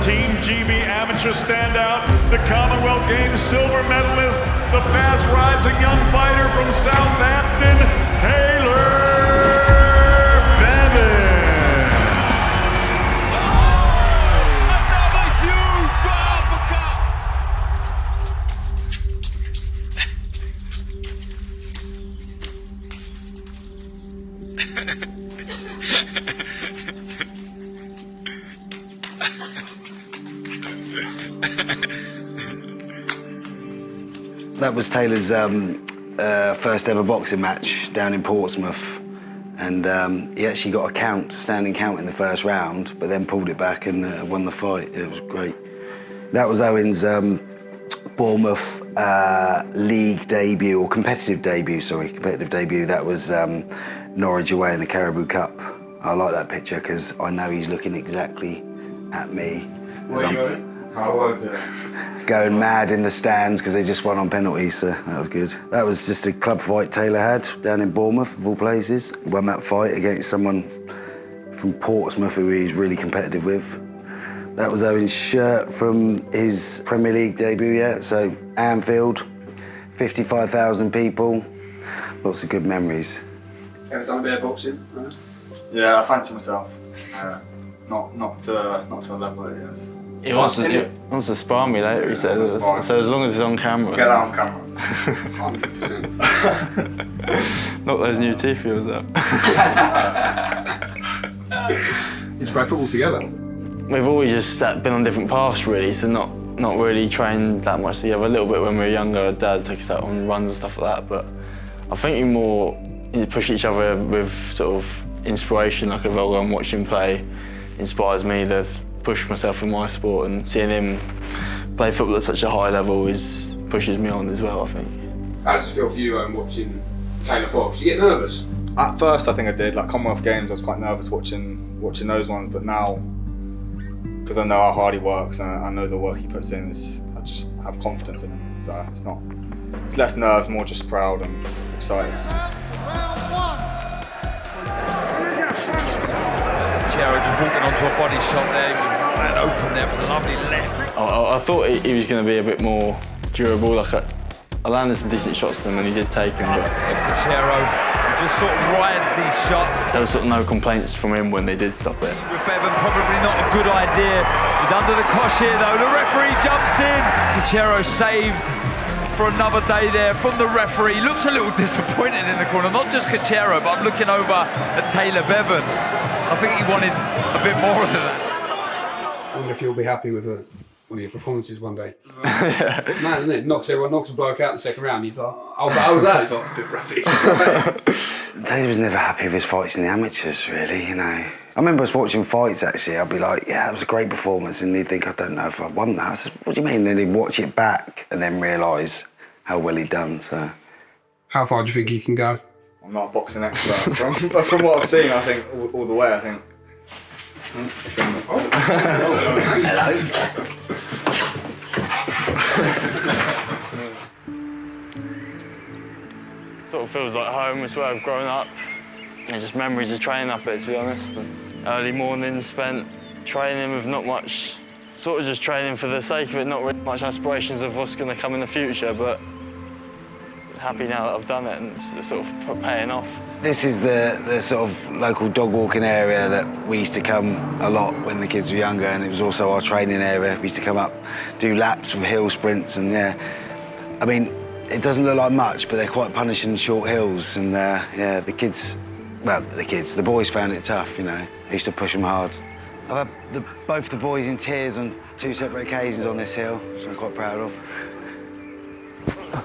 Team GB amateur standout, the Commonwealth Games Silver Medalist, the fast-rising young fighter from Southampton, Taylor Bevan. Another huge uppercut! That was Taylor's first ever boxing match down in Portsmouth, and he actually got a standing count in the first round, but then pulled it back and won the fight. It was great. That was Owen's Bournemouth league debut, or competitive debut. That was Norwich away in the Caribou Cup. I like that picture because I know he's looking exactly at me. How was it? Going mad in the stands because they just won on penalties, so that was good. That was just a club fight Taylor had down in Bournemouth, of all places. He won that fight against someone from Portsmouth who he's really competitive with. That was Owen's shirt from his Premier League debut, yeah. So Anfield, 55,000 people, lots of good memories. Ever done a bit of boxing? Right? Yeah, I fancy myself. Not to the level that he is. He wants to spar me later, he said. So as long as it's on camera. Get that on camera. 100%. Knock those new teeth of yours out. Did you play football together? We've always just been on different paths really, so not really trained that much together. A little bit when we were younger, Dad took us out on runs and stuff like that, but I think we more push each other with sort of inspiration, like if I go and watch him play, inspires me to push myself in my sport, and seeing him play football at such a high level pushes me on as well, I think. How does it feel for you watching Taylor box? Did you get nervous? At first, I think I did. Like Commonwealth Games, I was quite nervous watching those ones, but now, because I know how hard he works and I know the work he puts in, I just have confidence in him. So it's less nerves, more just proud and excited. Chero just walking onto a body shot there, and open there for a lovely left. I thought he was going to be a bit more durable. Like I landed some decent shots on him and he did take them. But Chero just sort of rides these shots. There was sort of no complaints from him when they did stop it. With Bevan, probably not a good idea. He's under the cosh here though. The referee jumps in. Chero saved for another day there from the referee. He looks a little disappointed in the corner. Not just Cachero, but I'm looking over at Taylor Bevan. I think he wanted a bit more than that. I wonder if you'll be happy with one of your performances one day. Man, isn't it? Knocks a bloke out in the second round. He's like, I was out. He's like, a bit rubbish. Taylor was never happy with his fights in the amateurs, really, you know. I remember us watching fights, actually. I'd be like, yeah, that was a great performance. And he'd think, I don't know if I won that. I said, what do you mean? Then he'd watch it back and then realise how well he'd done, so. How far do you think he can go? I'm not a boxing expert, but from what I've seen, I think all the way, I think. Hello. Sort of feels like home. It's where I've grown up. There's just memories of training up here, to be honest. And early mornings spent training with not much, sort of just training for the sake of it, not really much aspirations of what's going to come in the future, but happy now that I've done it and it's sort of paying off. This is the sort of local dog walking area that we used to come a lot when the kids were younger, and it was also our training area. We used to come up, do laps with hill sprints, and yeah. I mean, it doesn't look like much, but they're quite punishing short hills, and yeah, the boys found it tough, you know. I used to push them hard. I've had both the boys in tears on 2 separate occasions on this hill, which I'm quite proud of.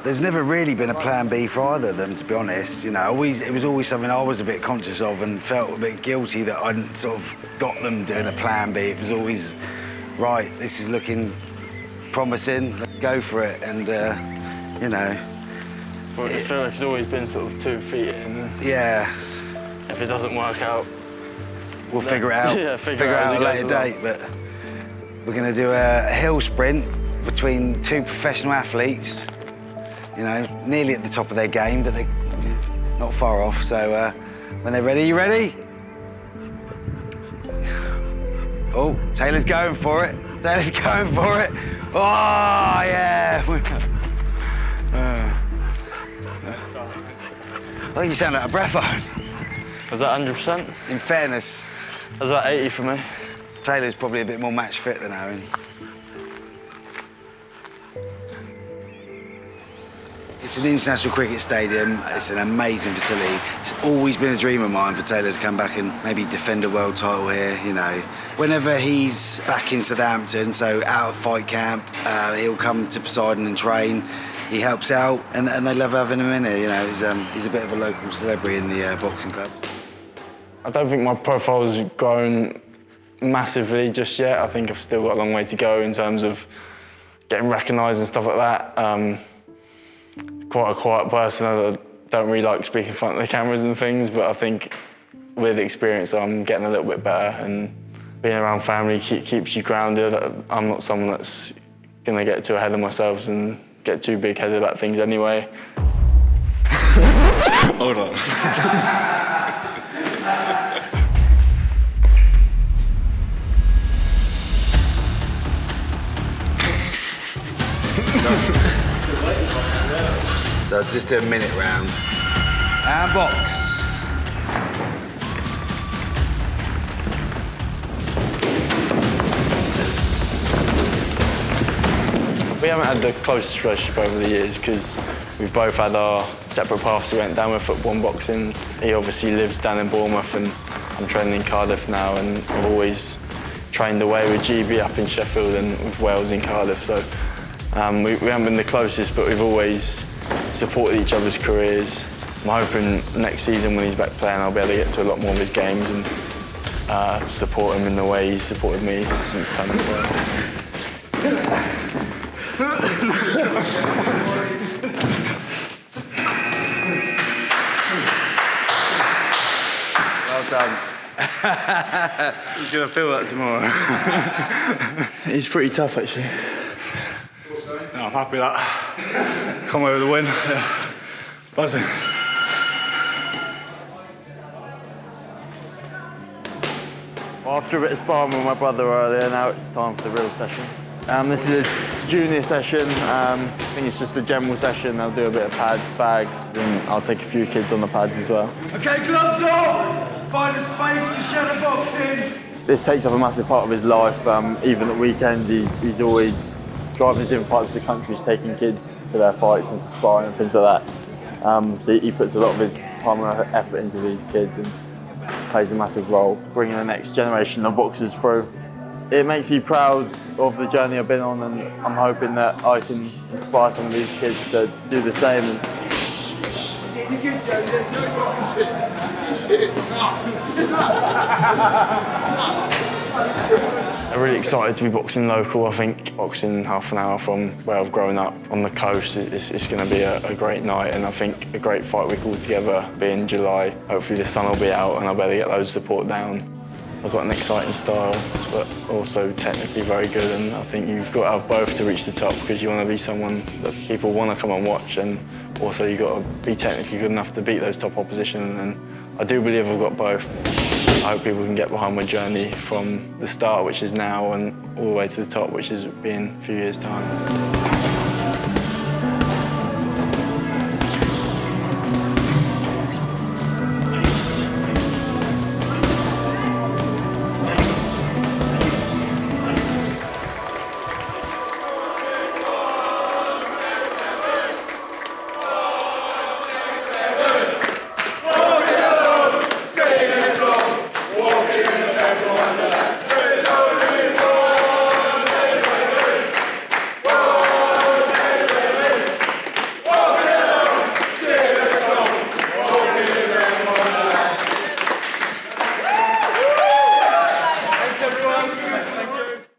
There's never really been a plan B for either of them, to be honest. You know, it was always something I was a bit conscious of and felt a bit guilty that I hadn't sort of got them doing a plan B. It was always, right, this is looking promising, let's go for it, and, you know. Well, I feel like it's always been sort of 2 feet in. Yeah. If it doesn't work out, we'll figure it out. Yeah, figure it out at a later date, but we're going to do a hill sprint between 2 professional athletes. You know, nearly at the top of their game, but they're not far off. So when they're ready, you ready? Oh, Taylor's going for it. Taylor's going for it. Oh, yeah. Oh, you sound like a breath on. Was that 100%? In fairness, That was about 80 for me. Taylor's probably a bit more match fit than Aaron. It's an international cricket stadium. It's an amazing facility. It's always been a dream of mine for Taylor to come back and maybe defend a world title here, you know. Whenever he's back in Southampton, so out of fight camp, he'll come to Poseidon and train. He helps out, and they love having him in here, you know. He's a bit of a local celebrity in the boxing club. I don't think my profile's grown massively just yet. I think I've still got a long way to go in terms of getting recognised and stuff like that. Quite a quiet person. I don't really like speaking in front of the cameras and things, but I think with experience I'm getting a little bit better, and being around family keeps you grounded. I'm not someone that's going to get too ahead of myself and get too big-headed about things anyway. Hold on. So just do a minute round. And box. We haven't had the closest relationship over the years because we've both had our separate paths. We went down with football and boxing. He obviously lives down in Bournemouth and I'm training in Cardiff now, and I've always trained away with GB up in Sheffield and with Wales in Cardiff. So we haven't been the closest, but we've always supported each other's careers. I'm hoping next season when he's back playing I'll be able to get to a lot more of his games and support him in the way he's supported me since turning pro. Well done. He's going to feel that tomorrow. He's pretty tough, actually. No, I'm happy with that. Come away with the win. Yeah. Buzzing. Well, after a bit of sparring with my brother earlier, now it's time for the real session. This is a junior session. I think it's just a general session. I'll do a bit of pads, bags, and I'll take a few kids on the pads as well. Okay, gloves off! Find a space for shadow boxing! This takes up a massive part of his life. Even at weekends, he's always driving to different parts of the country, taking kids for their fights and for sparring and things like that. So he puts a lot of his time and effort into these kids and plays a massive role, bringing the next generation of boxers through. It makes me proud of the journey I've been on, and I'm hoping that I can inspire some of these kids to do the same. I'm really excited to be boxing local. I think boxing half an hour from where I've grown up on the coast is going to be a great night, and I think a great fight week all together be in July. Hopefully the sun will be out and I'll be able to get loads of support down. I've got an exciting style, but also technically very good, and I think you've got to have both to reach the top, because you want to be someone that people want to come and watch, and also you've got to be technically good enough to beat those top opposition, and I do believe I've got both. I hope people can get behind my journey from the start, which is now, and all the way to the top, which is in a few years' time.